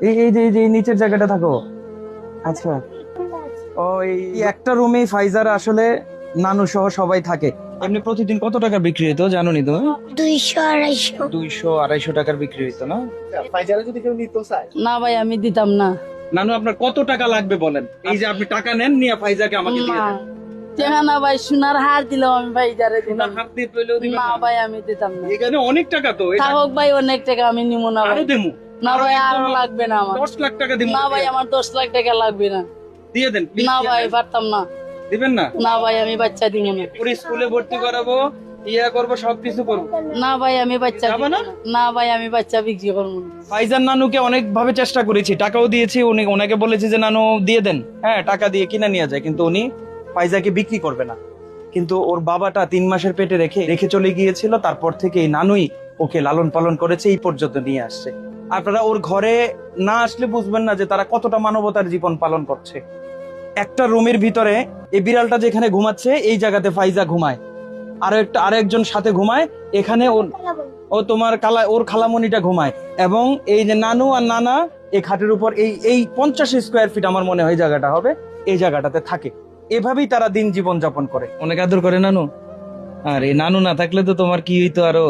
এই নিচের জায়গাটা থাকো। আচ্ছা, ও এই একটা রুমেই ফাইজার আসলে নানু সহ সবাই থাকে। এমনি প্রতিদিন কত টাকা বিক্রি হতো জানো নি তুমি? 200-250। 200-250 টাকার বিক্রি হতো না? ফাইজারে যদি কেউ নিতে চায়, না ভাই আমি দিতাম না। নানু আপনার কত টাকা লাগবে বলেন, এই যে আপনি টাকা নেন নিয়ে ফাইজাকে আমাকে দিয়ে না দেন। টাকা না ভাই, সোনার হার দিলাম আমি ভাই যারে দিলাম। হাত দিয়ে পেলেও দিবেন না না? ভাই আমি দিতাম না। এখানে অনেক টাকা তো, এটা থাকুক ভাই অনেক টাকা আমি নিব না ভাই। আরো দেবো। না ভাই আরো লাগবে না আমার। 10 লাখ টাকা দিব। না ভাই আমার 10 লাখ টাকা লাগবে না। দিয়ে দেন please, না দিয়ে ভাই দেন। পারতাম না। দিবেন না? না ভাই আমি বাচ্চা দিব না। পুরো স্কুলে ভর্তি করাবো, ইয়া করবো, সবকিছু করবো। না ভাই আমি বাচ্চা যাবে দিব না? না। না ভাই আমি বাচ্চা বিক্রি করবো না। ফাইজান নানুকে অনেক ভাবে চেষ্টা করেছি, টাকাও দিয়েছি, উনি ওনাকে বলেছি যে নানু দিয়ে দেন, হ্যাঁ টাকা দিয়ে কিনে নিয়ে যায়, কিন্তু উনি ফাইজাকে বিক্রি করবে না। কিন্তু ওর বাবাটা 3 মাসের পেটে রেখে রেখে চলে গিয়েছিল, তারপর থেকে এই নানুই ওকে লালন পালন করেছে, এই পর্যন্ত নিয়ে আসছে। আপনারা ওর ঘরে না আসলে বুঝবেন না যে তারা কতটা মানবতার জীবন পালন করছে। একটা রুমের ভিতরে এই বিড়ালটা যেখানে ঘুমাচ্ছে এই জায়গাতে ফাইজা ঘুমায়, আরেকজন সাথে ঘুমায় এখানে, ও তোমার ওর খালামণিটা ঘুমায়, এবং এই যে নানু আর নানা এই খাটের উপর এই 50 স্কোয়ার ফিট আমার মনে হয় জায়গাটা হবে, এই জায়গাটাতে থাকে। এভাবেই তারা দিন জীবন যাপন করে। অনেক আদর করে নানু। আর এই নানু না থাকলে তো তোমার কি হইতো আরো।